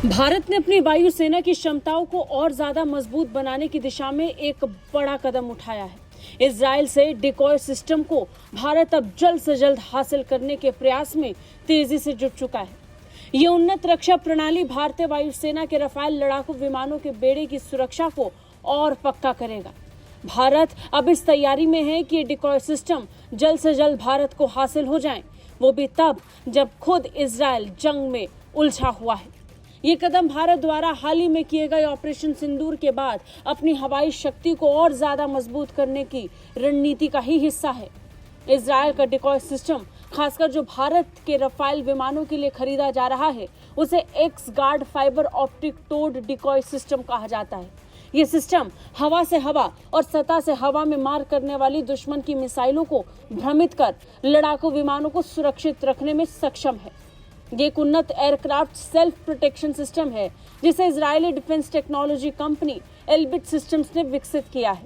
भारत ने अपनी वायुसेना की क्षमताओं को और ज्यादा मजबूत बनाने की दिशा में एक बड़ा कदम उठाया है। इजराइल से डिकॉय सिस्टम को भारत अब जल्द से जल्द हासिल करने के प्रयास में तेजी से जुट चुका है। ये उन्नत रक्षा प्रणाली भारतीय वायुसेना के रफाल लड़ाकू विमानों के बेड़े की सुरक्षा को और पक्का करेगा। भारत अब इस तैयारी में है कि डिकॉय सिस्टम जल्द से जल्द भारत को हासिल हो जाए, वो भी तब जब खुद इजराइल जंग में उलझा हुआ है। ये कदम भारत द्वारा हाल ही में किए गए ऑपरेशन सिंदूर के बाद अपनी हवाई शक्ति को और ज्यादा मजबूत करने की रणनीति का ही हिस्सा है। इजराइल का डिकॉय सिस्टम, खासकर जो भारत के रफाल विमानों के लिए खरीदा जा रहा है, उसे X guard fibre optic towed decoy system कहा जाता है। ये सिस्टम हवा से हवा और सतह से हवा में मार करने वाली दुश्मन की मिसाइलों को भ्रमित कर लड़ाकू विमानों को सुरक्षित रखने में सक्षम है। ये एक उन्नत एयरक्राफ्ट सेल्फ प्रोटेक्शन सिस्टम है जिसे Israeli defence technology company Elbit systems ने विकसित किया है।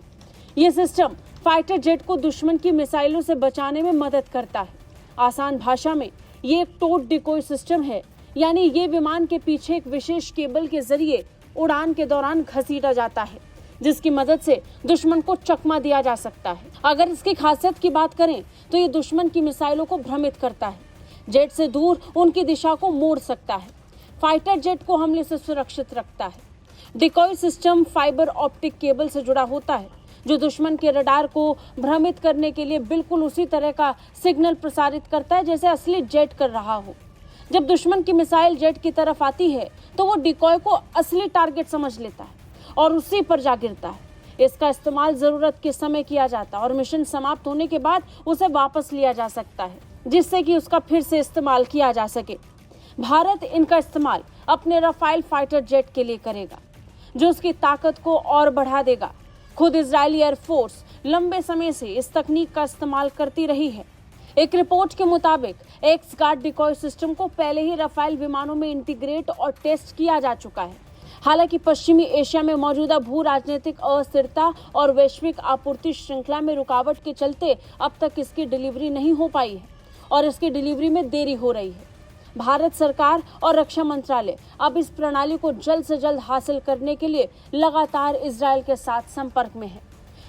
ये सिस्टम फाइटर जेट को दुश्मन की मिसाइलों से बचाने में मदद करता है। आसान भाषा में ये एक टोड डिकॉय सिस्टम है, यानी ये विमान के पीछे एक विशेष केबल के जरिए उड़ान के दौरान घसीटा जाता है, जिसकी मदद से दुश्मन को चकमा दिया जा सकता है। अगर इसकी खासियत की बात करें तो ये दुश्मन की मिसाइलों को भ्रमित करता है, जेट से दूर उनकी दिशा को मोड़ सकता है, फाइटर जेट को हमले से सुरक्षित रखता है। Decoy system fibre optic cable से जुड़ा होता है, जो दुश्मन के रडार को भ्रमित करने के लिए बिल्कुल उसी तरह का सिग्नल प्रसारित करता है जैसे असली जेट कर रहा हो। जब दुश्मन की मिसाइल जेट की तरफ आती है तो वो डिकॉय को असली टारगेट समझ लेता है और उसी पर जा गिरता है। इसका इस्तेमाल जरूरत के समय किया जाता है और मिशन समाप्त होने के बाद उसे वापस लिया जा सकता है, जिससे कि उसका फिर से इस्तेमाल किया जा सके। भारत इनका इस्तेमाल अपने रफाल फाइटर जेट के लिए करेगा, जो उसकी ताकत को और बढ़ा देगा। खुद इजरायली एयरफोर्स लंबे समय से इस तकनीक का इस्तेमाल करती रही है। एक रिपोर्ट के मुताबिक एक्स गार्ड डिकॉय सिस्टम को पहले ही रफाल विमानों में इंटीग्रेट और टेस्ट किया जा चुका है। हालांकि पश्चिमी एशिया में मौजूदा भू राजनीतिक अस्थिरता और वैश्विक आपूर्ति श्रृंखला में रुकावट के चलते अब तक इसकी डिलीवरी नहीं हो पाई है और इसकी डिलीवरी में देरी हो रही है। भारत सरकार और रक्षा मंत्रालय अब इस प्रणाली को जल्द से जल्द हासिल करने के लिए लगातार इजराइल के साथ संपर्क में है।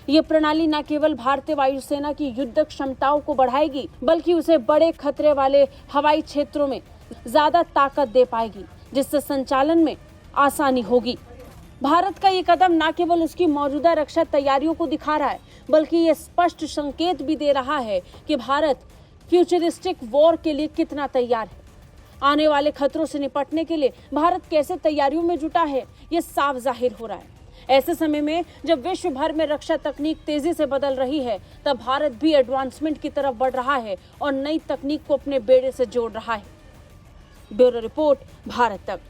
ये प्रणाली न केवल भारतीय वायुसेना की युद्ध क्षमताओं को बढ़ाएगी, बल्कि उसे बड़े खतरे वाले हवाई क्षेत्रों में ज्यादा ताकत दे पाएगी, जिससे संचालन में आसानी होगी। भारत का ये कदम न केवल उसकी मौजूदा रक्षा तैयारियों को दिखा रहा है, बल्कि ये स्पष्ट संकेत भी दे रहा है कि भारत फ्यूचरिस्टिक वॉर के लिए कितना तैयार है। आने वाले खतरों से निपटने के लिए भारत कैसे तैयारियों में जुटा है, ये साफ जाहिर हो रहा है। ऐसे समय में जब विश्व भर में रक्षा तकनीक तेजी से बदल रही है, तब भारत भी एडवांसमेंट की तरफ बढ़ रहा है और नई तकनीक को अपने बेड़े से जोड़ रहा है। ब्यूरो रिपोर्ट, भारत तक।